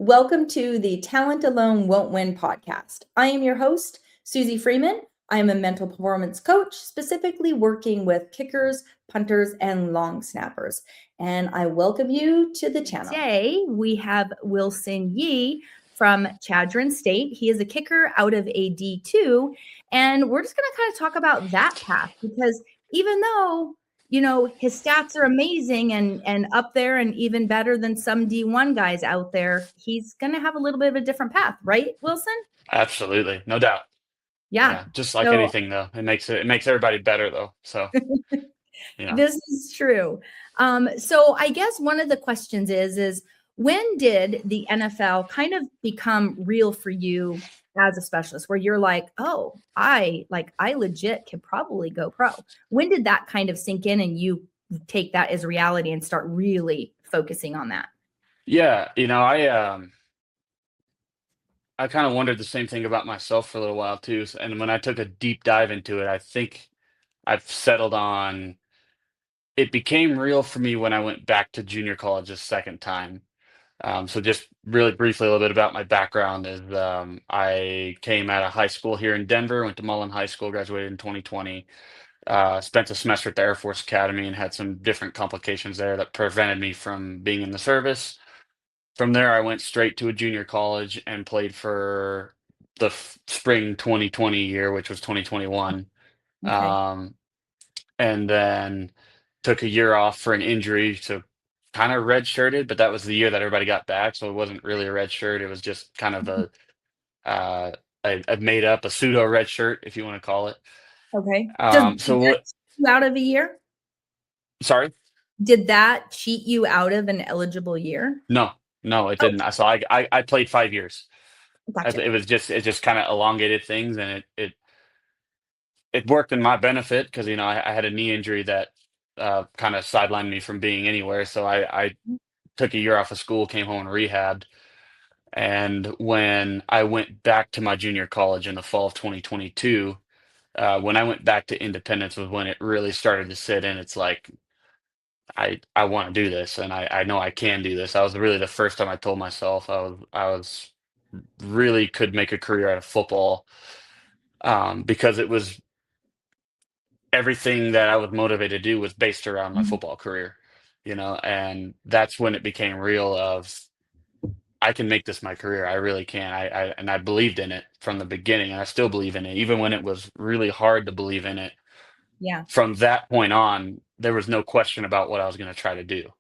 Welcome to the Talent Alone Won't Win podcast. I am your host, Susie Freeman. I am a mental performance coach, specifically working with kickers, punters, and long snappers. And I welcome you to the channel. Today, we have Wilson Yee from Chadron State. He is a kicker out of a D2. And we're just going to kind of talk about that path because even though his stats are amazing and up there and even better than some D1 guys out there, he's going to have a little bit of a different path, right, Wilson? Absolutely. No doubt. Yeah. Just like anything though, it makes everybody better though. So, This is true. So I guess one of the questions is when did the NFL kind of become real for you as a specialist where you're like, oh, I legit could probably go pro? When did that kind of sink in and you take that as reality and start really focusing on that? Yeah, I kind of wondered the same thing about myself for a little while too. And when I took a deep dive into it, I think I've settled on it became real for me when I went back to junior college a second time. So just really briefly, a little bit about my background is I came out of high school here in Denver, went to Mullen High School, graduated in 2020. Spent a semester at the Air Force Academy and had some different complications there that prevented me from being in the service. From there, I went straight to a junior college and played for the spring 2020 year, which was 2021. Okay. And then took a year off for an injury, so kind of redshirted, but that was the year that everybody got back, so it wasn't really a red shirt. It was just kind of uh, a made up, a pseudo red shirt, if you want to call it. Okay. So what? You out of a year? Sorry? Did that cheat you out of an eligible year? No, no, it Oh, didn't. So I played 5 years. gotcha. It just kind of elongated things, and it worked in my benefit because I had a knee injury that kind of sidelined me from being anywhere. So I took a year off of school, came home and rehabbed. And when I went back to my junior college in the fall of 2022, when I went back to Independence was when it really started to sit in. It's like I want to do this, and I know I can do this. I was really the first time I told myself I was really could make a career out of football, because it was everything that I was motivated to do was based around my Mhm. football career, and that's when it became real of I can make this my career. I really can. I believed in it from the beginning, and I still believe in it, even when it was really hard to believe in it. Yeah. From that point on, there was no question about what I was going to try to do.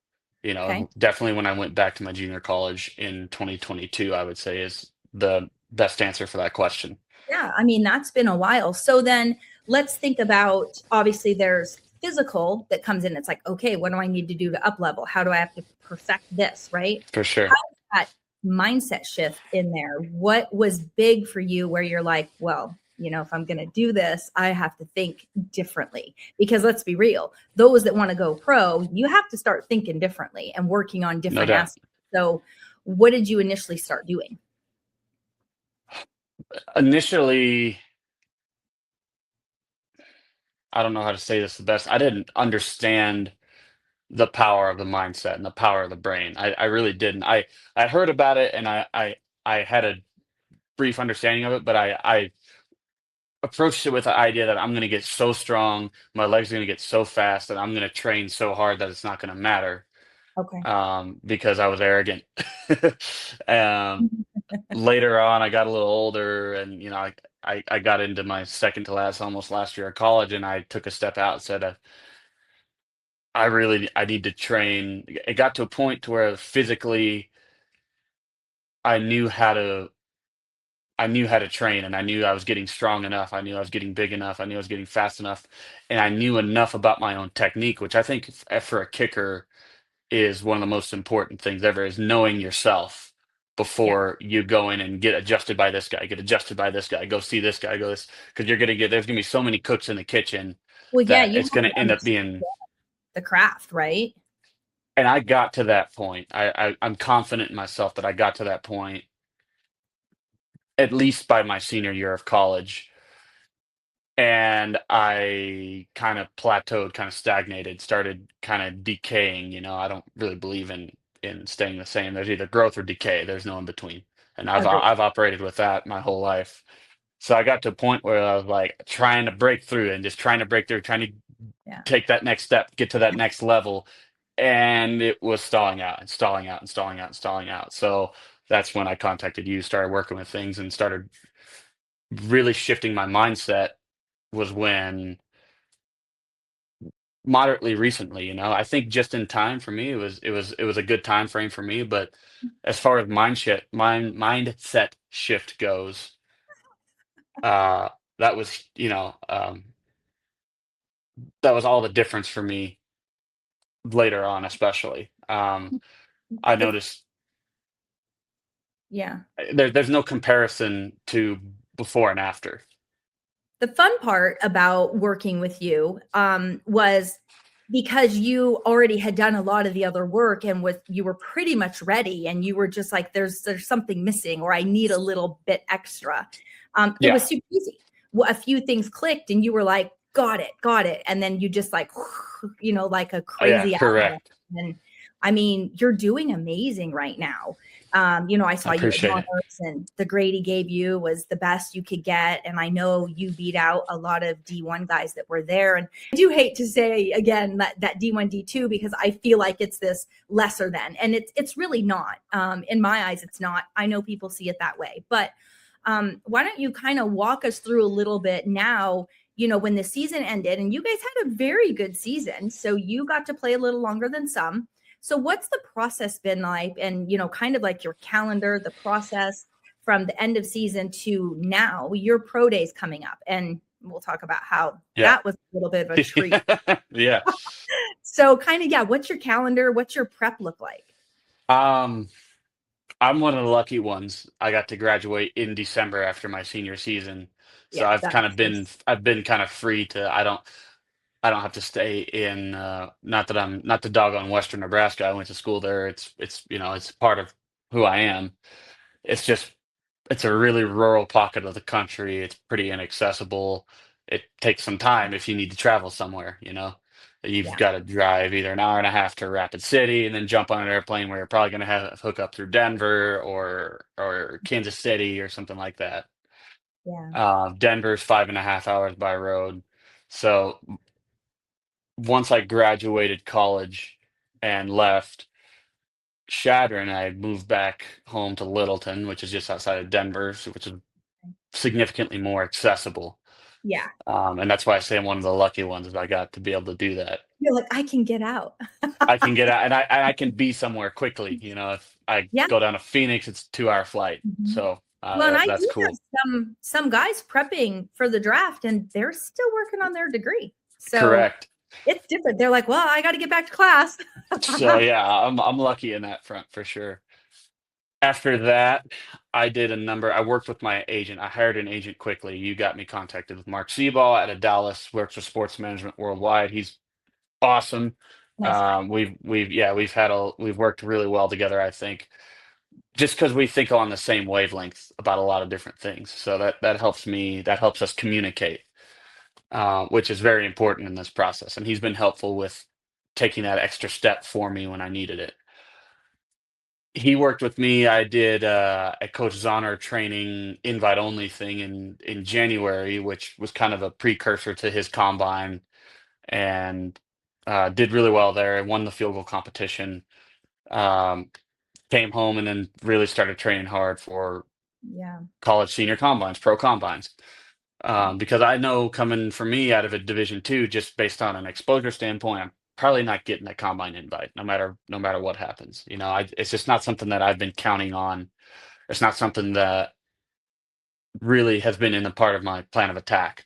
Okay. Definitely when I went back to my junior college in 2022, I would say is the best answer for that question. Yeah. I mean, that's been a while. So then let's think about obviously there's physical that comes in. It's like, okay, what do I need to do to up level? How do I have to perfect this? Right. For How sure. is that mindset shift in there? What was big for you where you're like, well, if I'm going to do this, I have to think differently because let's be real, those that want to go pro, you have to start thinking differently and working on No different doubt. aspects. So what did you initially start doing? Initially, I don't know how to say this the best. I didn't understand the power of the mindset and the power of the brain. I really didn't. I heard about it and I had a brief understanding of it, but I approached it with the idea that I'm going to get so strong, my legs are going to get so fast that I'm going to train so hard that it's not going to matter, Okay. because I was arrogant. um, Later on, I got a little older, and I got into my second to last, almost last year of college, and I took a step out and said, I need to train. It got to a point to where physically I knew how to I knew how to train, and I knew I was getting strong enough. I knew I was getting big enough. I knew I was getting fast enough, and I knew enough about my own technique, which I think for a kicker is one of the most important things ever, is knowing yourself Yeah. before you go in and get adjusted by this guy, get adjusted by this guy, go see this guy, go this, because there's gonna be so many cooks in the kitchen Well, yeah, that you it's have gonna to end up understand being. the craft, right? And I got to that point. I'm confident in myself that I got to that point at least by my senior year of college. And I kind of plateaued, kind of stagnated, started kind of decaying. I don't really believe in in staying the same. There's either growth or decay. There's no in between. And Agreed. I've operated with that my whole life. So I got to a point where I was like trying to break through and just trying to break through, trying to Yeah. take that next step, get to that next level. And it was stalling out and stalling out and stalling out and stalling out. So that's when I contacted you, started working with things, and started really shifting my mindset. Was when moderately recently, I think just in time for me, it was a good time frame for me. But as far as mindset shift goes, uh, that was, that was all the difference for me later on, especially. I The, noticed yeah. there's no comparison to before and after. The fun part about working with you was because you already had done a lot of the other work and you were pretty much ready, and you were just like, there's something missing, or I need a little bit extra. It Yeah. was super easy. A few things clicked and you were like, got it. And then you just like, like a Yeah, crazy avalanche. correct. And I mean, you're doing amazing right now. I I saw you at appreciate it. Zauners, and the grade he gave you was the best you could get. And I know you beat out a lot of D1 guys that were there. And I do hate to say again that D1, D2, because I feel like it's this lesser than, and it's really not. In my eyes, it's not. I know people see it that way, but why don't you kind of walk us through a little bit now, when the season ended, and you guys had a very good season. So you got to play a little longer than some. So what's the process been like? And, kind of like your calendar, the process from the end of season to now, your pro days coming up. And we'll talk about how Yeah. that was a little bit of a treat. Yeah. So kind of, yeah, what's your calendar? What's your prep look like? Um, I'm one of the lucky ones. I got to graduate in December after my senior season. So Yeah, that makes sense. I've been kind of free to I don't have to stay in not that I'm not to dog on Western Nebraska. I went to school there. It's part of who I am. It's just it's a really rural pocket of the country. It's pretty inaccessible. It takes some time if you need to travel somewhere. You've Yeah, got to drive either an hour and a half to Rapid City and then jump on an airplane where you're probably going to have hook up through Denver or Kansas City or something like that. yeah, Denver's 5.5 hours by road. So once I graduated college and left Chadron, I moved back home to Littleton, which is just outside of Denver, which is significantly more accessible. yeah. And that's why I say I'm one of the lucky ones, is I got to be able to do that. You're like, I can get out. I can get out, and I can be somewhere quickly. If I Yeah. go down to Phoenix, it's a 2-hour flight. Mhm. So Well, and I that's do have cool. some guys prepping for the draft, and they're still working on their degree. So Correct. it's different. They're like, well, I got to get back to class. So yeah, I'm lucky in that front for sure. After that, I worked with my agent. I hired an agent quickly. You got me contacted with Mark Seabaugh out of Dallas, works with Sports Management Worldwide. He's awesome. Nice guy. We've worked really well together, I think, just because we think on the same wavelength about a lot of different things. So that helps me. That helps us communicate, which is very important in this process. And he's been helpful with taking that extra step for me when I needed it. He worked with me. I did a Coach Zauner training invite only thing in January, which was kind of a precursor to his combine, and did really well there. I won the field goal competition. Um, Came home and then really started training hard for Yeah. college senior combines, pro combines. Because I know coming for me out of a Division II, just based on an exposure standpoint, I'm probably not getting that combine invite, no matter what happens. It's just not something that I've been counting on. It's not something that really has been in the part of my plan of attack.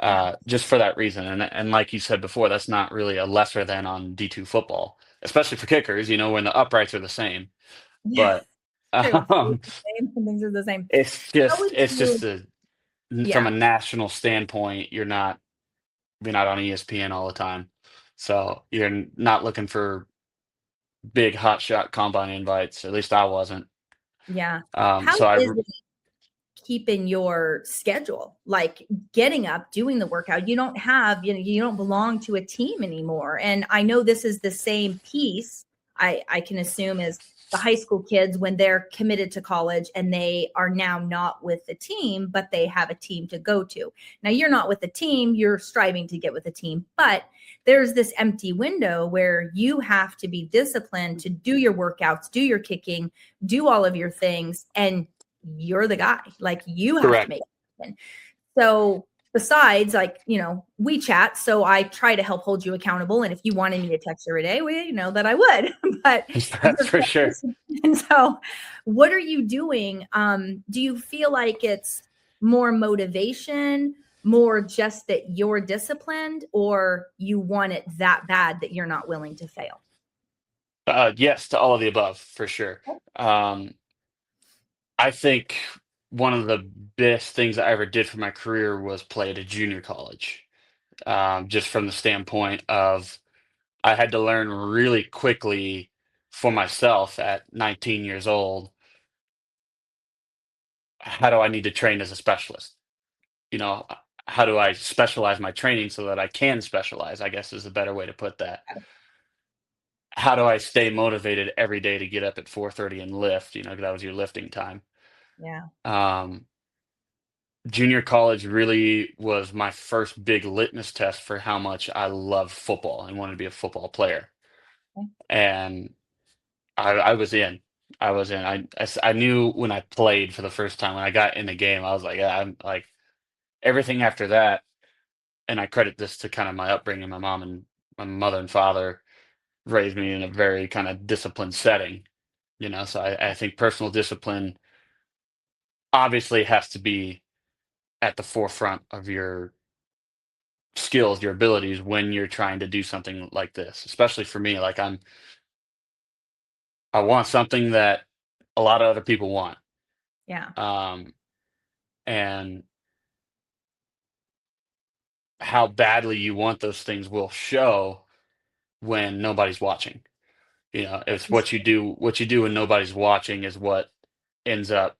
Yeah. Just for that reason, and like you said before, that's not really a lesser than on D2 football, especially for kickers. When the uprights are the same, Yeah. but It's the um, same. Things are the same. it's How just would it's you? just from Yeah. a national standpoint, you're not on ESPN all the time. So you're not looking for big hotshot combine invites. At least I wasn't. Yeah. Um, How so I, is it keeping your schedule, like getting up, doing the workout? You don't have, you don't belong to a team anymore. And I know this is the same piece. I can assume is the high school kids when they're committed to college and they are now not with the team, but they have a team to go to. Now you're not with the team, you're striving to get with the team, but there's this empty window where you have to be disciplined to do your workouts, do your kicking, do all of your things, and you're the guy. Like you have Correct. to make it happen. So besides, like, we chat, so I try to help hold you accountable. And if you wanted me to text every day, well, you know that I would. But That's for sure. and so what are you doing? Do you feel like it's more motivation, more just that you're disciplined, or you want it that bad that you're not willing to fail? Yes, to all of the above, for sure. Um, I think one of the best things I ever did for my career was play at a junior college. Just from the standpoint of I had to learn really quickly for myself at 19 years old, how do I need to train as a specialist? You know, how do I specialize my training so that I can specialize, I guess is a better way to put that. How do I stay motivated every day to get up at 4:30 and lift? You know, 'cause that was your lifting time. Yeah. Um, Junior college really was my first big litmus test for how much I love football and wanted to be a football player. Okay. And I was in. I was in. I knew when I played for the first time, when I got in the game, I was like, yeah, I'm like everything after that. And I credit this to kind of my upbringing. My mom and my mother and father raised me in a very kind of disciplined setting, so I think personal discipline obviously has to be at the forefront of your skills, your abilities when you're trying to do something like this. Especially for me, like I want something that a lot of other people want. Yeah. Um, and how badly you want those things will show when nobody's watching. It's what you do when nobody's watching is what ends up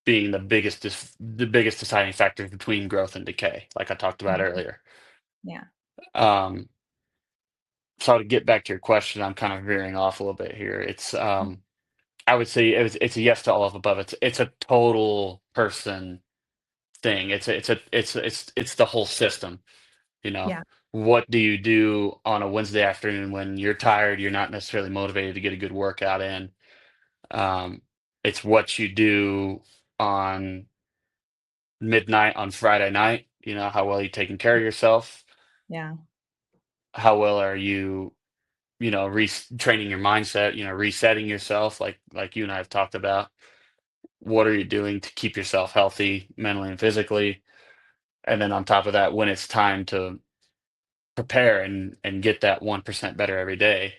being the biggest deciding factor between growth and decay, like I talked about Mhm. earlier. Yeah. Um, so to get back to your question, I'm kind of veering off a little bit here. I would say it's a yes to all of above. It's a total person thing. It's the whole system. You know, Yeah. what do you do on a Wednesday afternoon when you're tired, you're not necessarily motivated to get a good workout in? Um, it's what you do on midnight on Friday night. How well you taking care of yourself? Yeah. How well are you, training your mindset, resetting yourself like you and I have talked about? What are you doing to keep yourself healthy mentally and physically? And then on top of that, when it's time to prepare and get that 1% better every day,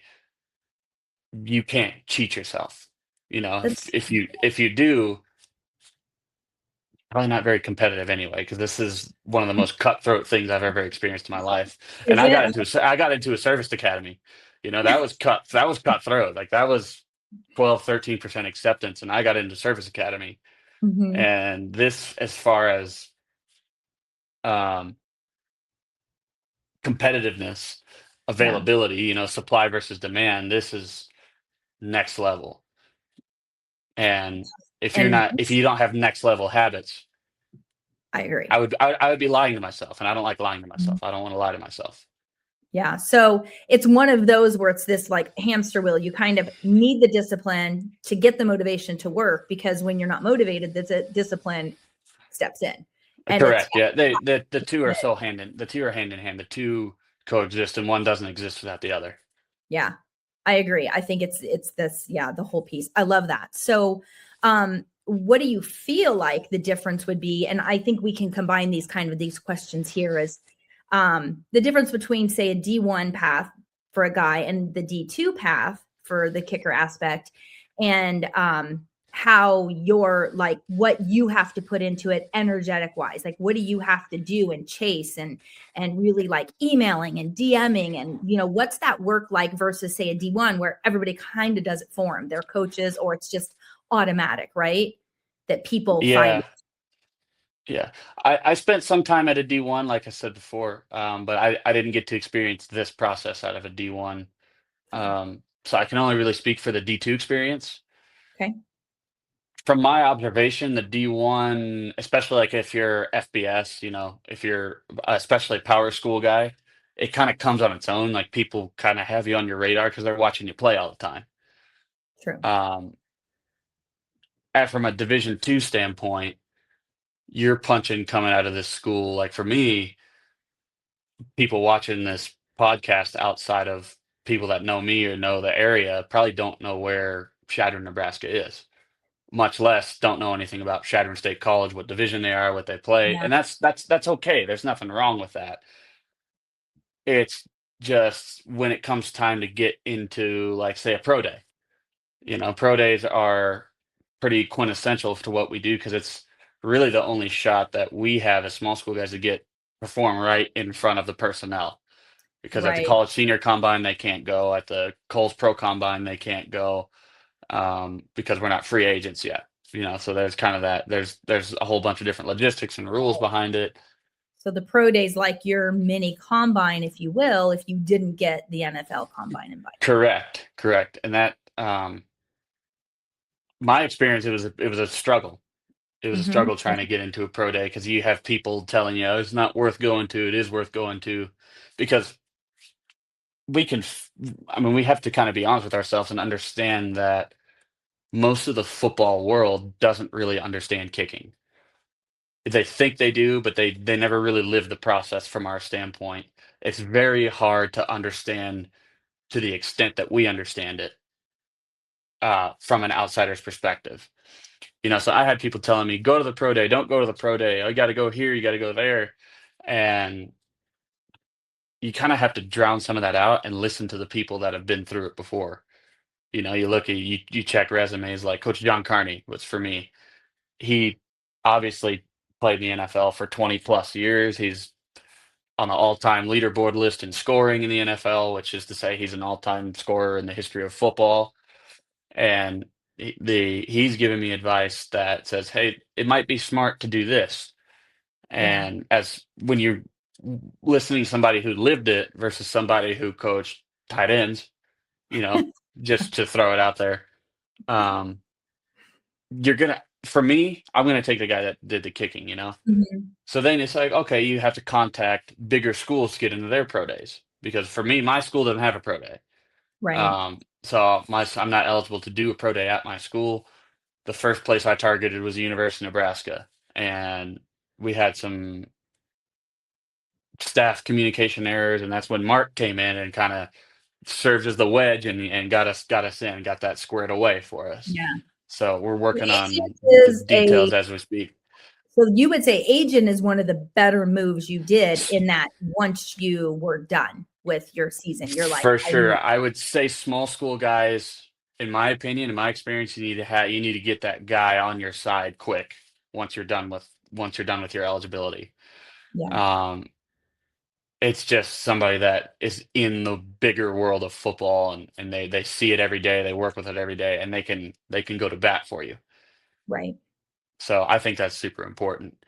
you can't cheat yourself. If, That's if you if you do, probably not very competitive anyway, because this is one of the most cutthroat things I've ever experienced in my life. And is it? I got into a service academy. That was cutthroat. Like that was 12, 13% acceptance, and I got into service academy. Mhm. And this, as far as um, competitiveness, Yeah. availability, supply versus demand, this is next level. And And if you don't have next level habits, I agree. I would be lying to myself, and I don't like lying to Mhm. myself. I don't want to lie to myself. Yeah. So it's one of those where it's this like hamster wheel. You kind of need the discipline to get the motivation to work because when you're not motivated, the discipline steps in. And it's Correct. Yeah. The two are hand in hand. The two coexist, and one doesn't exist without the other. yeah, I agree. I think it's this, yeah, the whole piece. I love that. So what do you feel like the difference would be? And I think we can combine these questions here as the difference between, say, a D1 path for a guy and the D2 path for the kicker aspect, and how you're like what you have to put into it energetic wise. Like what do you have to do and chase and really like emailing and DMing and what's that work like versus say a D1 where everybody kind of does it for them, their coaches, or it's just automatic, right? That people find. Yeah. Yeah. I spent some time at a D1, like I said before, but I didn't get to experience this process out of a D1. so I can only really speak for the D2 experience. Okay. From my observation, the D1, especially like if you're FBS, if you're especially a power school guy, it kind of comes on its own. Like people kind of have you on your radar because they're watching you play all the time. True. Um, and from a Division 2 standpoint, you're punching coming out of this school. Like for me, people watching this podcast outside of people that know me or know the area probably don't know where Chadron, Nebraska is, much less don't know anything about Chadron State College, what division they are, what they play, Yeah. and that's okay. There's nothing wrong with that. It's just when it comes time to get into, like, say, a pro day. Pro days are pretty quintessential to what we do because it's really the only shot that we have as small school guys to get perform right in front of the personnel. Because at the Right. college senior combine they can't go, at the Coles Pro combine they can't go, because we're not free agents yet. So there's kind of that. There's a whole bunch of different logistics and rules behind it. So the pro days like your mini combine, if you will, if you didn't get the NFL combine invite. Correct. And that, my experience, it was a struggle. It was a struggle trying to get into a pro day because you have people telling you, "Oh, it's not worth going to. It is worth going to," because we can. I mean, we have to kind of be honest with ourselves and understand that most of the football world doesn't really understand kicking. They think they do, but they never really live the process from our standpoint. It's very hard to understand to the extent that we understand it, from an outsider's perspective. So I had people telling me, "Go to the pro day. Don't go to the pro day. Oh, you got to go here. You got to go there," and you kind of have to drown some of that out and listen to the people that have been through it before. You look at you check resumes like Coach John Carney was for me. He obviously played in the NFL for 20 plus years. He's on the all-time leaderboard list in scoring in the NFL, which is to say he's an all-time scorer in the history of football. And he's giving me advice that says, "Hey, it might be smart to do this." Yeah. And as when you're listening to somebody who lived it versus somebody who coached tight ends, you know, just to throw it out there, um, for me, I'm gonna take the guy that did the kicking. Mhm. So then it's like, okay, you have to contact bigger schools to get into their pro days. Because for me, my school doesn't have a pro day. Right. So I'm not eligible to do a pro day at my school. The first place I targeted was the University of Nebraska, and we had some staff communication errors, and that's when Mark came in and kind of served as the wedge and got us in, got that squared away for us. Yeah. So we're So working on agent the is a details as we speak. so you would say agent is one of the better moves you did in that once you were done with your season, you're like, For I need sure, I would say small school guys, in my opinion, in my experience, you need to get that guy on your side quick once you're done with your eligibility. yeah, Um, it's just somebody that is in the bigger world of football, and they see it every day, they work with it every day, and they can go to bat for you. right. So I think that's super important.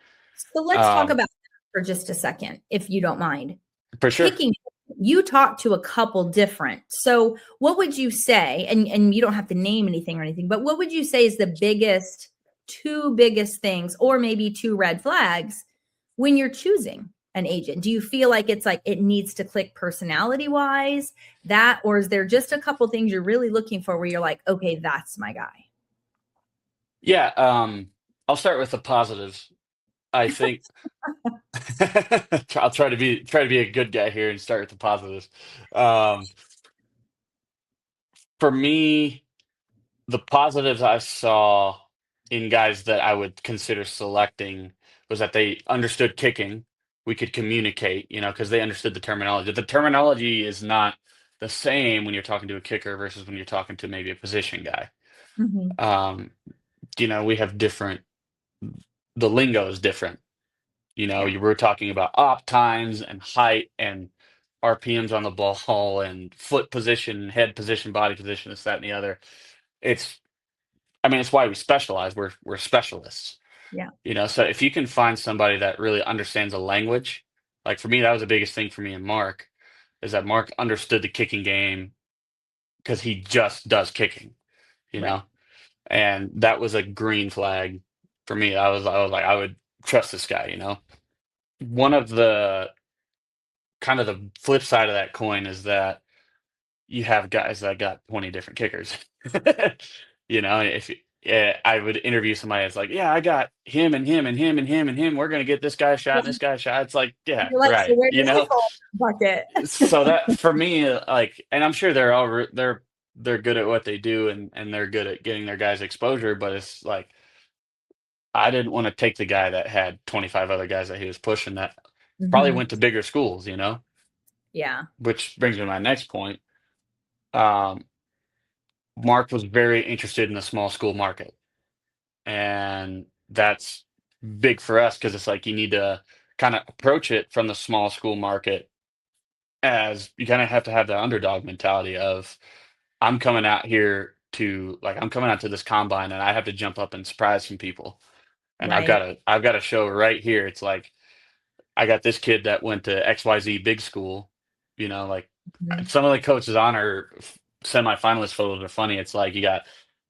So let's talk Um, about that for just a second, if you don't mind. for sure. Kicking, you talked to a couple different. So what would you say, and you don't have to name anything or anything, but what would you say is the two biggest things, or maybe two red flags when you're choosing an agent? Do you feel like it's like it needs to click personality wise, or is there just a couple things you're really looking for where you're like, okay, that's my guy? Yeah, I'll start with the positives. I think I'll try to be a good guy here and start with the positives. Um, for me, the positives I saw in guys that I would consider selecting was that they understood kicking. We could communicate, because they understood the terminology. The terminology is not the same when you're talking to a kicker versus when you're talking to maybe a position guy. Mhm. Um, we have the lingo is different. Yeah. You were talking about op times and height and RPMs on the ball and foot position, head position, body position, this, that, and the other. It's, I mean, it's why we specialize. We're specialists. Yeah. So if you can find somebody that really understands a language, like for me, that was the biggest thing for me and Mark, is that Mark understood the kicking game because he just does kicking, you know? Right. And that was a green flag for me. I was like, I would trust this guy, you know? One of the kind of the flip side of that coin is that you have guys that got 20 different kickers. You know, if I would interview somebody that's like, yeah, I got him and him and him and him and him. We're gonna get this guy a shot and this guy a shot. It's like, yeah, You're like, so right. where You does he know, fall in the bucket? so that for me, like, and I'm sure they're they're good at what they do and they're good at getting their guys exposure, but it's like I didn't want to take the guy that had 25 other guys that he was pushing that probably Hmm. went to bigger schools, you know, Yeah. which brings me to my next point. Um, Mark was very interested in the small school market. And that's big for us because it's like you need to kind of approach it from the small school market as you kind of have to have the underdog mentality of I'm coming out here to like I'm coming out to this combine and I have to jump up and surprise some people. And Right. I've got to show right here. It's like I got this kid that went to XYZ big school, you know, like Mhm. some of the coaches on our semifinalist photos are funny. It's like you got,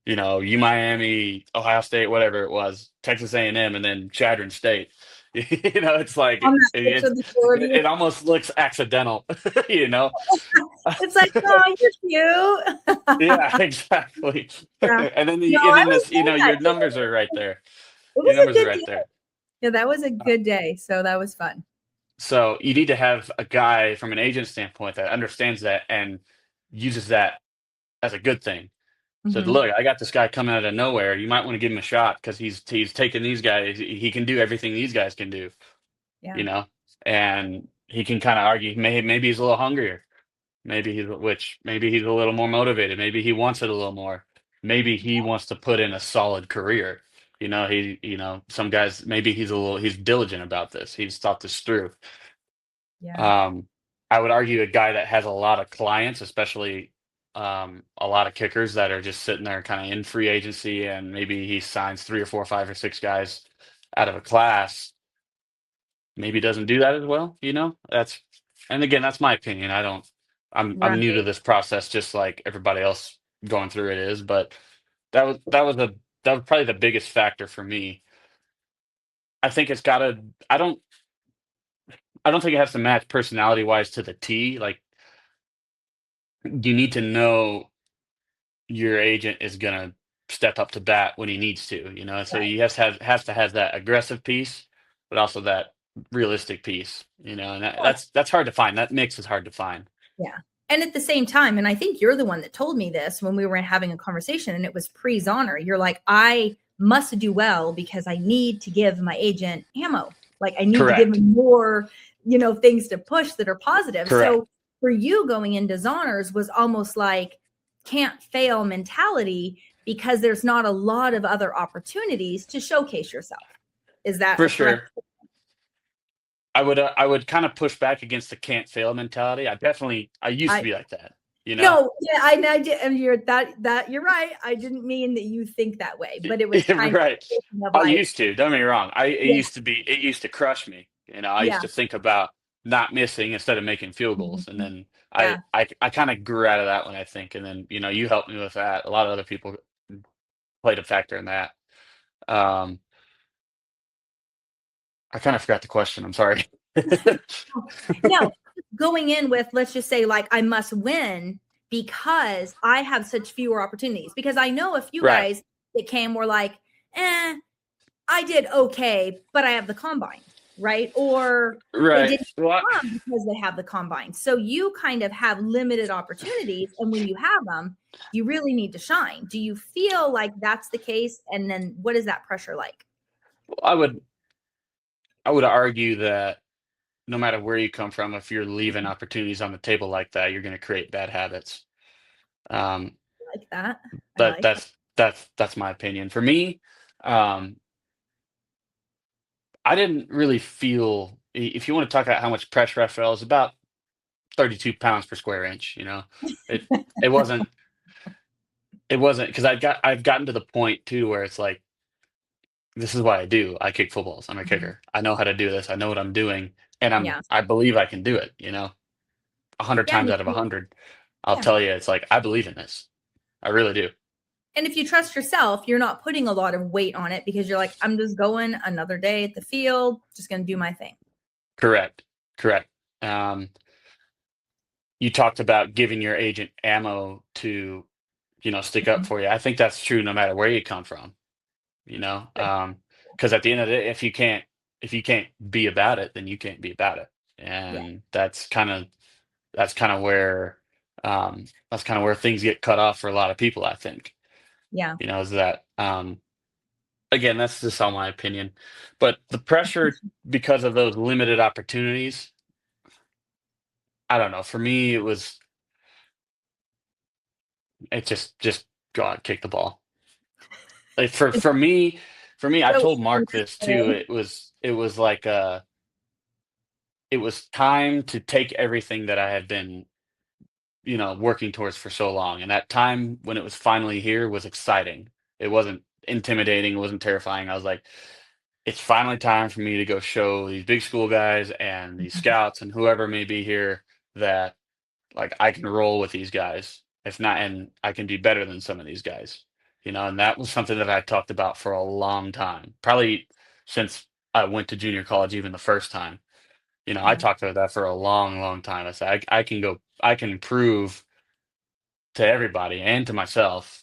you know, U Miami, Ohio State, whatever it was, Texas A&M, and then Chadron State. You know, it's like On that picture, the four of you. it almost looks accidental, you know? It's like, oh, you're cute. Yeah, exactly. Yeah. And then No, and I then was this, you there know, that your day. numbers are right there. It Your was a numbers are good right day. there. Yeah, that was a good day. So that was fun. So you need to have a guy from an agent standpoint that understands that and uses that as a good thing. So Hmm. look, I got this guy coming out of nowhere. You might want to give him a shot because he's taking these guys. He can do everything these guys can do, Yeah. you know. And he can kind of argue. Maybe he's a little hungrier. Maybe he's a little more motivated. Maybe he wants it a little more. Maybe he wants to put in a solid career. You know, some guys maybe he's diligent about this. He's thought this through. Yeah. Um, I would argue a guy that has a lot of clients, especially a lot of kickers that are just sitting there kind of in free agency, and maybe he signs three or four, five or six guys out of a class. Maybe doesn't do that as well. You know, and again, that's my opinion. I don't. I'm new to Right. this process, just like everybody else going through it is. But that was probably the biggest factor for me. I think it's got to. I don't think it has to match personality wise to the T. Like you need to know your agent is gonna step up to bat when he needs to, you know. So Right. he has to have that aggressive piece, but also that realistic piece, you know. And Well, that's hard to find. That mix is hard to find. yeah. And at the same time, and I think you're the one that told me this when we were having a conversation, and it was pre Zauner. You're like, I must do well because I need to give my agent ammo. Like I need to give Correct. him more, things to push that are positive. Correct. So for you going into Zauners was almost like can't fail mentality because there's not a lot of other opportunities to showcase yourself. Is that For a correct? sure. I would kind of push back against the can't fail mentality. I used to I be like that, you know. No, yeah, I did, and you're right. I didn't mean that you think that way, but it was kind Right. of I like, used to. Don't get me wrong. yeah, It used to crush me. You know, I used yeah, to think about not missing instead of making field goals, and mhm, then yeah, I kind of grew out of that one. I think, and then you helped me with that. A lot of other people played a factor in that. Um, I kind of forgot the question. I'm sorry. no, going in with, let's just say, like, I must win because I have such fewer opportunities. Because I know a few Right. guys that came were like, I did okay, but I have the combine, right? Or they Right. didn't Well, come because they have the combine. So you kind of have limited opportunities. And when you have them, you really need to shine. Do you feel like that's the case? And then what is that pressure like? I would I would argue that no matter where you come from, if you're leaving opportunities on the table like that, you're going to create bad habits. Um, I like that. I but like that. that's my opinion. For me, um, I didn't really feel. If you want to talk about how much pressure I felt, it's about 32 pounds per square inch. You know, it it wasn't it wasn't because I've gotten to the point too where it's like this is what I do. I kick footballs. I'm a Mhm. kicker. I know how to do this. I know what I'm doing, and Yeah. I believe I can do it. You know, 100 Yeah. times out of 100. I'll Yeah. tell you, it's like, I believe in this. I really do. And if you trust yourself, you're not putting a lot of weight on it because you're like, I'm just going another day at the field, just going to do my thing. Correct. Correct. Um, you talked about giving your agent ammo to, stick up Mhm. for you. I think that's true no matter where you come from, because at the end of the day, if you can't be about it, then you can't be about it. Yeah. And that's kind of where things get cut off for a lot of people, I think. Yeah. Is that again, that's just all my opinion. But the pressure because of those limited opportunities, I don't know. For me, it just go out, kick the ball. Like for me, I So told Mark this too. It was like it was time to take everything that I had been, working towards for so long. And that time when it was finally here was exciting. It wasn't intimidating, it wasn't terrifying. I was like, it's finally time for me to go show these big school guys and these scouts and whoever may be here that like I can roll with these guys. If not, and I can be better than some of these guys. And that was something that I talked about for a long time. Probably since I went to junior college, even the first time. I yeah. talked about that for a long, long time. I said I can prove to everybody and to myself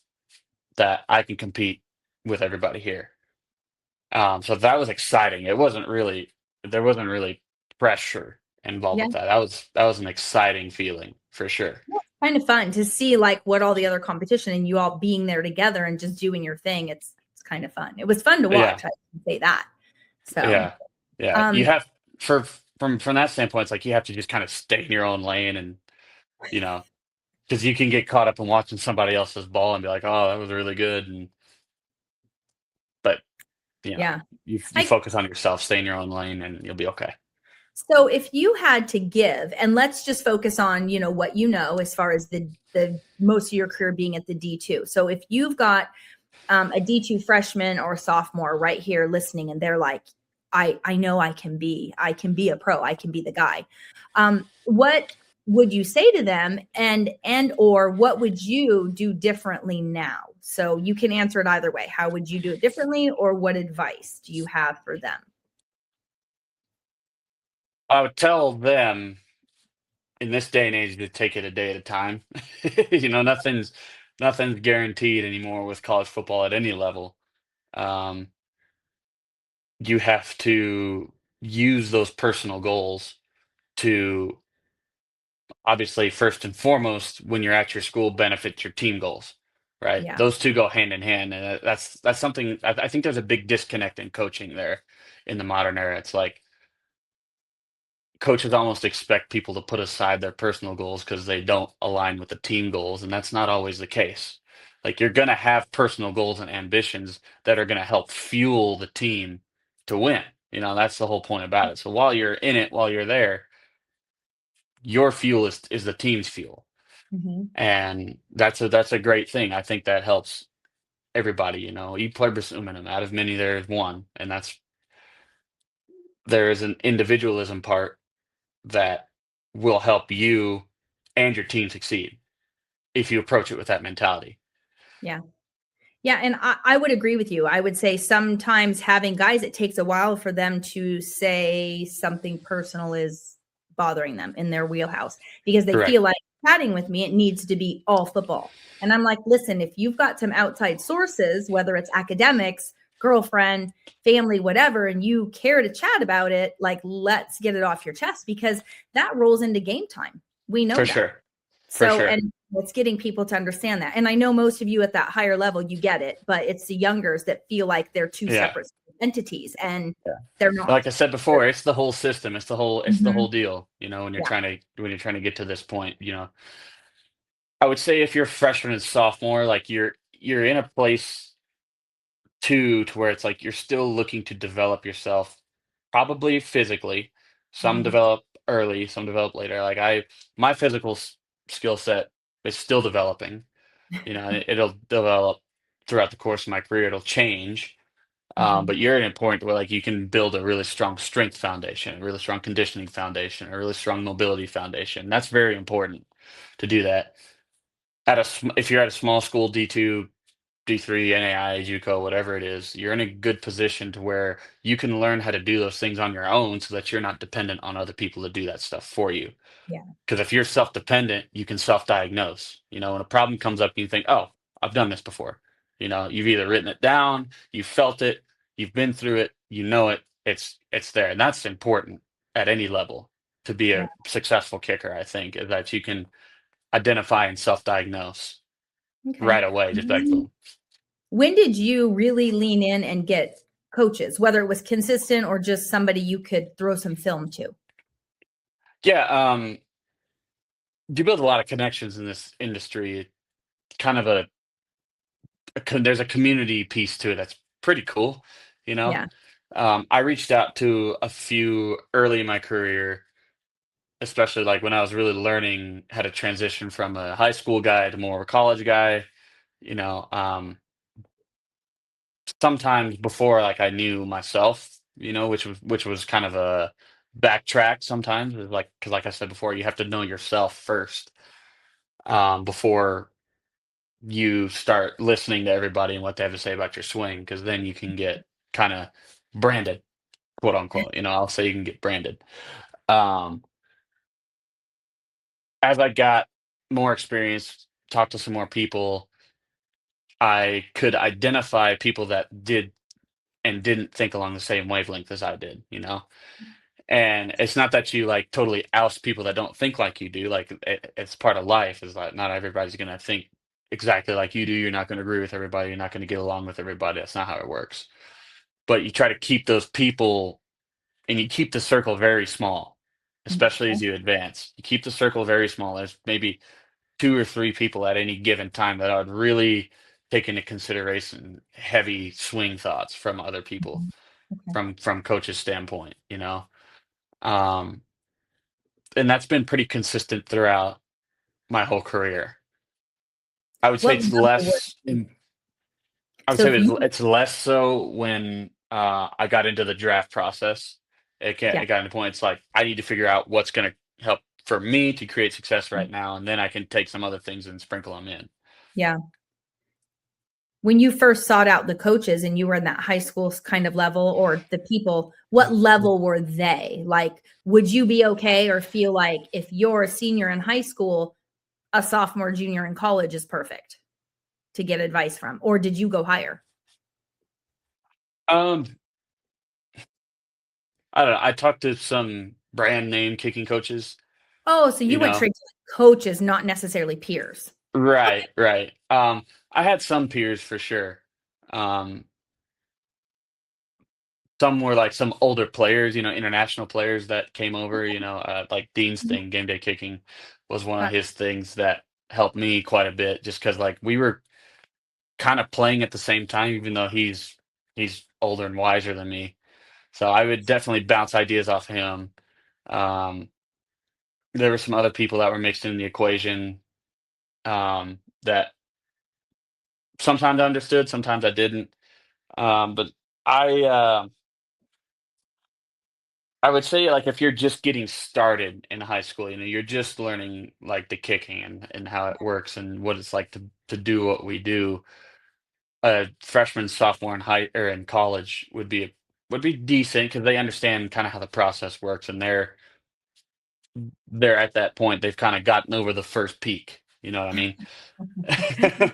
that I can compete with everybody here. So that was exciting. There wasn't really pressure involved Yeah. with that. That was an exciting feeling for sure. Kind of fun to see like what all the other competition and you all being there together and just doing your thing. It's kind of fun. It was fun to Yeah, watch. I can say that. So, yeah, yeah. You um, have for from that standpoint, it's like you have to just kind of stay in your own lane, and you know, because you can get caught up in watching somebody else's ball and be like, "Oh, that was really good," but you know, yeah. you I focus on yourself, stay in your own lane, and you'll be okay. So if you had to give, and let's just focus on, what you know as far as the most of your career being at the D2. So if you've got a D2 freshman or sophomore right here listening, and they're like, I know I can be a pro, I can be the guy. What would you say to them, and or what would you do differently now? So you can answer it either way. How would you do it differently, or what advice do you have for them? I would tell them in this day and age to take it a day at a time. Nothing's guaranteed anymore with college football at any level. Um, you have to use those personal goals to obviously first and foremost when you're at your school benefit your team goals, right? Yeah. Those two go hand in hand, and that's something I think there's a big disconnect in coaching there in the modern era. It's like coaches almost expect people to put aside their personal goals because they don't align with the team goals, and that's not always the case. Like you're gonna have personal goals and ambitions that are gonna help fuel the team to win. That's the whole point about it. So while you're in it, while you're there, your fuel is the team's fuel, Mhm. and that's a great thing. I think that helps everybody. E pluribus unum. Out of many, there is one, and there is an individualism part that will help you and your team succeed if you approach it with that mentality. Yeah. Yeah, and I would agree with you. I would say sometimes having guys, it takes a while for them to say something personal is bothering them in their wheelhouse because they Correct. feel like chatting with me, it needs to be all football. And I'm like, listen, if you've got some outside sources, whether it's academics, girlfriend, family, whatever, and you care to chat about it, like let's get it off your chest because that rolls into game time. We know For that. sure. For So, sure. and it's getting people to understand that. And I know most of you at that higher level, you get it, but it's the youngers that feel like they're two Yeah. separate entities and Yeah. they're Like not. I said before, it's the whole system. It's the whole Mhm. deal. Yeah. When you're trying to get to this point. I would say if you're freshman and sophomore, like you're in a place to where it's like you're still looking to develop yourself, probably physically. Some Mhm. develop early, some develop later. Like my physical skill set is still developing. It'll develop throughout the course of my career. It'll change. Mhm. But you're at a point where like you can build a really strong strength foundation, a really strong conditioning foundation, a really strong mobility foundation. That's very important. to do that. If you're at a small school, D2, D3, NAI, JUCO, whatever it is, you're in a good position to where you can learn how to do those things on your own so that you're not dependent on other people to do that stuff for you. Yeah. Because if you're self-dependent, you can self-diagnose. When a problem comes up, you think, "Oh, I've done this before." You've either written it down, you've felt it, you've been through it, you know it. It's there, and that's important at any level to be Yeah. a successful kicker. I think is that you can identify and self-diagnose Okay. right away. Just like, When, when did you really lean in and get coaches, whether it was consistent or just somebody you could throw some film to? yeah, you build a lot of connections in this industry. Kind of there's a community piece to it that's pretty cool. You know, Yeah. I reached out to a few early in my career, especially like when I was really learning how to transition from a high school guy to more of a college guy. You know, sometimes before like I knew myself, which was kind of a backtrack sometimes, is like because like I said before, you have to know yourself first before you start listening to everybody and what they have to say about your swing, because then you can get kind of branded, quote unquote. I'll say you can get branded. Um, as I got more experience, talked to some more people, I could identify people that did and didn't think along the same wavelength as I did. And it's not that you like totally oust people that don't think like you do. Like it's part of life. Is like not everybody's gonna think exactly like you do. You're not gonna agree with everybody. You're not gonna get along with everybody. That's not how it works. But you try to keep those people and you keep the circle very small, especially Okay. as you advance. You keep the circle very small. There's maybe two or three people at any given time that I would really take into consideration heavy swing thoughts from other people, Okay. from coaches' standpoint. Um, and that's been pretty consistent throughout my whole career. I would say What it's level were less you? in, I would So say if you, it's less so when I got into the draft process. yeah, It got to the point it's like I need to figure out what's going to help for me to create success right now, and then I can take some other things and sprinkle them in. yeah. When you first sought out the coaches and you were in that high school kind of level or the people, what level were they? Like, would you be okay or feel like if you're a senior in high school, a sophomore, junior in college is perfect to get advice from? Or did you go higher? Um, I don't know. I talked to some brand name kicking coaches. Oh, so You you went know, straight to like coaches, not necessarily peers. Okay. right, right. I had some peers for sure. Um, some were like some older players, international players that came over, like Dean's Mhm. thing, Gameday Kicking was one of Got his things that helped me quite a bit just because like we were kind of playing at the same time, even though he's older and wiser than me. So I would definitely bounce ideas off him. Um, there were some other people that were mixed in the equation that sometimes I understood, sometimes I didn't. But I I would say, like, if you're just getting started in high school, you're just learning like the kicking and how it works and what it's like to do what we do. A freshman, sophomore in high or in college would be decent because they understand kind of how the process works and they're at that point. They've kind of gotten over the first peak. You know what I mean? it.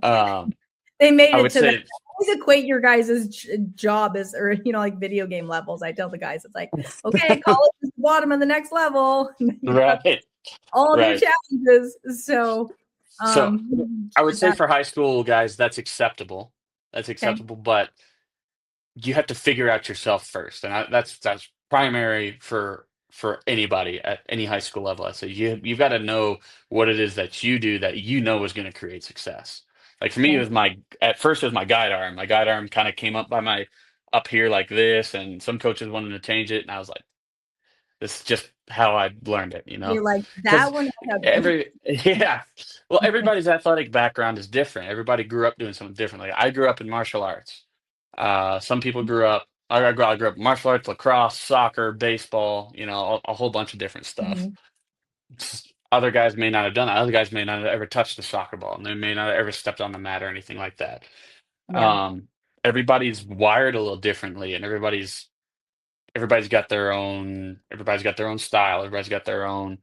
um, They made I it would to that. say I always equate your guys' job as, or, like video game levels. I tell the guys, it's like, okay, college is the bottom of the next level. You got right, all new right. challenges. So, So I would get say that. for high school guys, that's acceptable. That's Okay. acceptable, but you have to figure out yourself first, and that's primary for anybody at any high school level. I say you've got to know what it is that you do that is going to create success. Like for me, it Okay. was my at first it was my guide arm. My guide arm kind of came up by my up here like this, and some coaches wanted to change it, and I was like, this is just how I learned it, You're like, because that one I have it. yeah, well, everybody's athletic background is different. Everybody grew up doing something different. Like I grew up in martial arts. Some people grew up. I grew up in martial arts, lacrosse, soccer, baseball. A whole bunch of different stuff. Mhm. Other guys may not have done that. Other guys may not have ever touched the soccer ball, and they may not have ever stepped on the mat or anything like that. Yeah. Um, everybody's wired a little differently, and everybody's got their own style. Everybody's got their own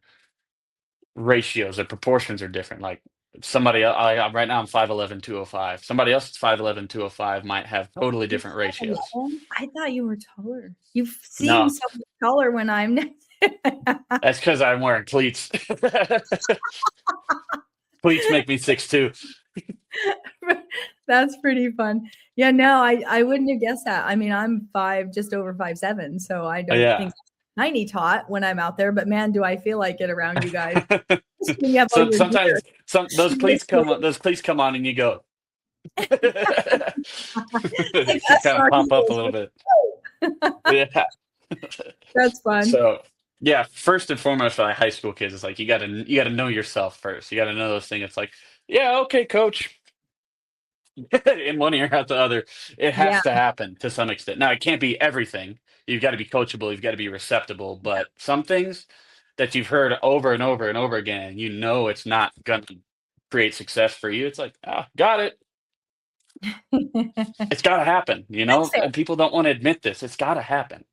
ratios. Their proportions are different. Like right now I'm 5'11", 205. Somebody else that's 5'11", 205 might have totally You're different ratios. 5'11"? I thought you were taller. You seem No, so much taller when I'm that's because I'm wearing cleats. Cleats make me 6'2". That's pretty fun. Yeah, no, I wouldn't have guessed that. I mean, I'm just over 5'7", so I don't Yeah. think tiny tot when I'm out there, but man, do I feel like it around you guys. Just when you have all So your gear. sometimes those cleats come on and you go. You Like us kind and of our pop up a heels. little bit. Like, Yeah. that's fun. So yeah, first and foremost for like high school kids, it's like you gotta know yourself first. You gotta know those things. It's like, yeah, okay, coach. In one ear out the other. It Yeah, has to happen to some extent. Now it can't be everything. You've got to be coachable, you've got to be receptible, but some things that you've heard over and over and over again, you know it's not gonna create success for you. It's like, got it. yeah. It's gotta happen, That's fair. and people don't want to admit this. It's gotta happen.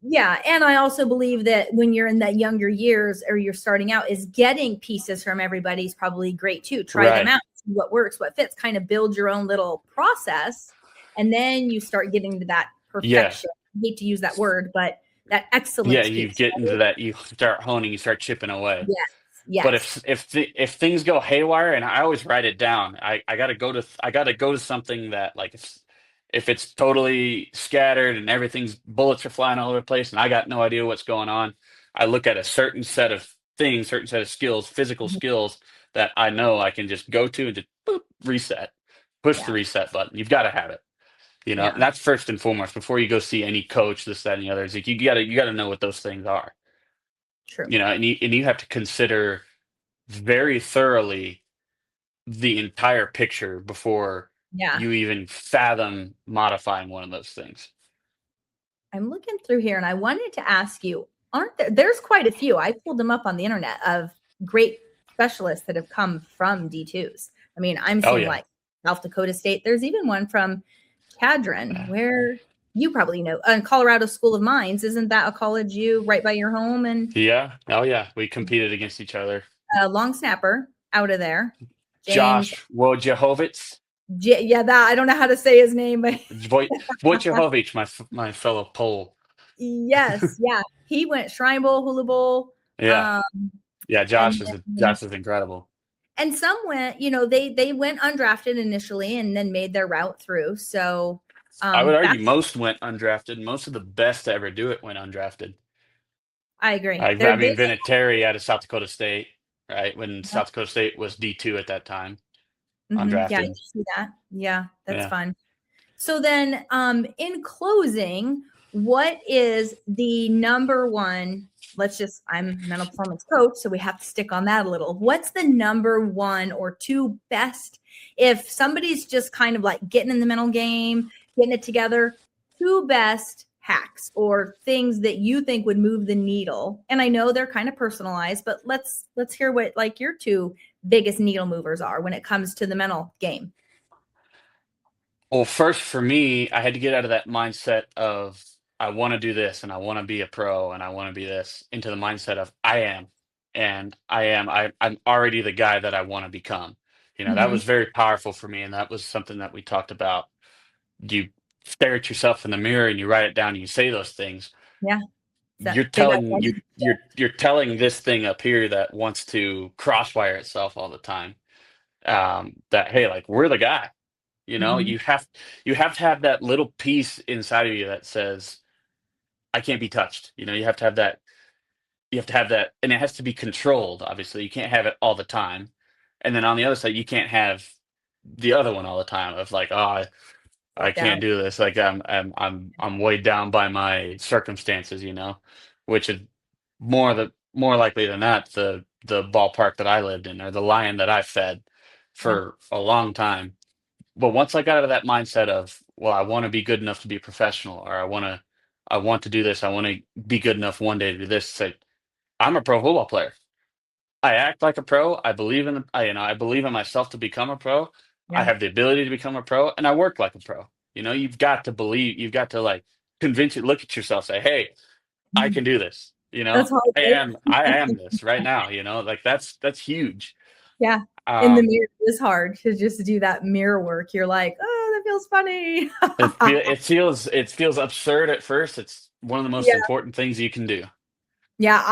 Yeah, and I also believe that when you're in that younger years or you're starting out, is getting pieces from everybody is probably great too. Try them Right. out, see what works, what fits, kind of build your own little process, and then you start getting to that Yeah. perfection. I hate to use that word, but that Yeah, excellence you piece, get into right? that, you start honing, you start chipping away. Yes, But yes, if things go haywire, and I always write it down, I gotta go to something that like if it's totally scattered and everything's bullets are flying all over the place and I got no idea what's going on, I look at a certain set of things, certain set of skills, physical mhm, skills that I know I can just go to and just boop, reset, push the yeah, reset button. You've got to have it, and yeah, that's first and foremost before you go see any coach, this, that, and the other. It's like you gotta know what those things are, true, and you have to consider very thoroughly the entire picture before yeah. you even fathom modifying one of those things. I'm looking through here and I wanted to ask you, there's quite a few. I pulled them up on the internet of great specialists that have come from D2s. I mean, I'm Oh seeing yeah. like South Dakota State. There's even one from Chadron where you probably know, Colorado School of Mines. Isn't that a college you right by your home? And Yeah. Oh yeah. We competed against each other. long snapper out of there, James. Josh Wojciechowicz, Yeah, that I don't know how to say his name, but Wojciechowicz, my fellow Pole. yes, yeah, he went Shrine Bowl, Hula Bowl, Yeah. um, Yeah. and Josh is incredible. and some went, they went undrafted initially and then made their route through. So I would argue that's most went undrafted. Most of the best to ever do it went undrafted. I agree. I mean, Vinatieri out of South Dakota State, right? When South Dakota State was D2 at that time, Yeah, I undrafted. see that. Yeah, that's Yeah. fun. So then, in closing, what is the number one? I'm a mental performance coach, so we have to stick on that a little. What's the number one or two best? If somebody's just kind of like getting in the mental game, getting it together, two best hacks or things that you think would move the needle. And I know they're kind of personalized, but let's hear what like your two biggest needle movers are when it comes to the mental game. Well, first for me, I had to get out of that mindset of I want to do this and I want to be a pro and I want to be this into the mindset of I am and I'm already the guy that I want to become. That Mm-hmm. was very powerful for me, and that was something that we talked about. You stare at yourself in the mirror and you write it down and you say those things. Yeah. You're Say that telling again. you're telling this thing up here that wants to crosswire itself all the time, that hey, like we're the guy. Mhm. You have to have that little piece inside of you that says, I can't be touched. You have to have that, and it has to be controlled, obviously. You can't have it all the time. And then on the other side, you can't have the other one all the time of like, oh, I can't Self-doubt. do this. Like I'm weighed down by my circumstances, which is more likely than not the ballpark that I lived in or the lion that I fed Yeah. for a long time. But once I got out of that mindset of, well, I want to be good enough to be a professional, or I want to do this, I want to be good enough one day to do this. It's like, I'm a pro football player. I act like a pro. I believe in I believe in myself to become a pro. I Yeah. have the ability to become a pro, and I work like a pro. You've got to believe. You've got to like convince you. Look at yourself. Say, "Hey, I Mhm. can do this." That's hard, right? I am this right now. Like that's huge. Yeah. In the Um, mirror is hard to just do that mirror work. You're like, oh, that feels funny. it feels absurd at first. It's one of the most Yeah. important things you can do. Yeah,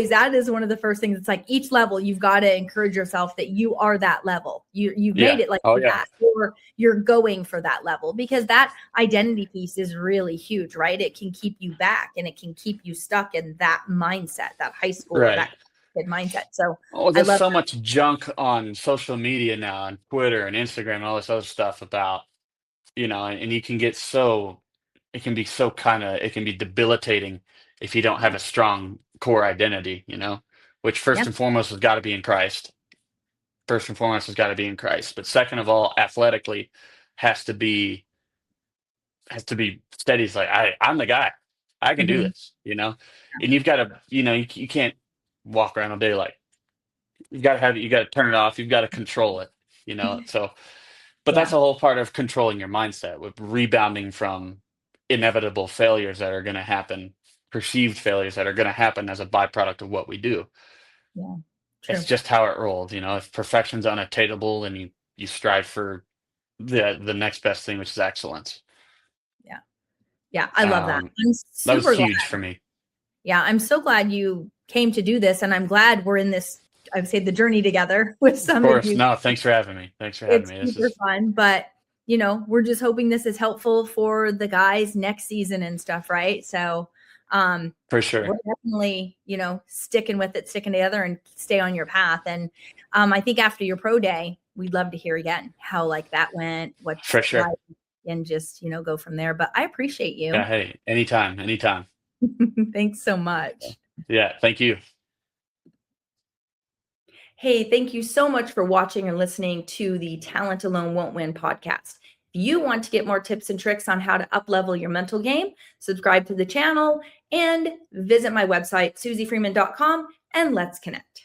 that is one of the first things. It's like each level, you've got to encourage yourself that you are that level. You've made Yeah. it like Oh yeah. that, or you're going for that level, because that identity piece is really huge, right? It can keep you back and it can keep you stuck in that mindset, that high school or Right. that kid mindset. So Oh, I there's love so much junk on social media now, on Twitter and Instagram and all this other stuff about, and you can get so, it can be so it can be debilitating if you don't have a strong core identity, which that. first Yeah. and foremost has got to be in Christ. First and foremost has got to be in Christ. But second of all, athletically has to be steady. It's like I'm the guy. I can do Mhm. this, and you've got to, you can't walk around all day like you got to turn it off. You've got to control it, So, but that's Yeah. a whole part of controlling your mindset with rebounding from inevitable failures that are going to happen, perceived failures that are going to happen as a byproduct of what we do. Yeah. It's True. just how it rolls, If perfection's unattainable, and you strive for the next best thing, which is excellence. Yeah. Yeah. I love that. Um, I'm that was super glad. huge for me. Yeah, I'm so glad you came to do this, and I'm glad we're in this, I would say, the journey together with Of some of course. you. No, thanks for having me. Thanks for having It's me. This super is fun, but we're just hoping this is helpful for the guys next season and stuff, right? So, for we're sure. definitely, sticking with it, sticking together, and stay on your path. And I think after your pro day, we'd love to hear again how like that went, what's For sure. like, and just go from there. But I appreciate Yeah. you. Hey, anytime, anytime. Thanks so much. Yeah. Thank you. Hey, thank you so much for watching and listening to the Talent Alone Won't Win podcast. If you want to get more tips and tricks on how to up-level your mental game, subscribe to the channel and visit my website, suziefreeman.com, and let's connect.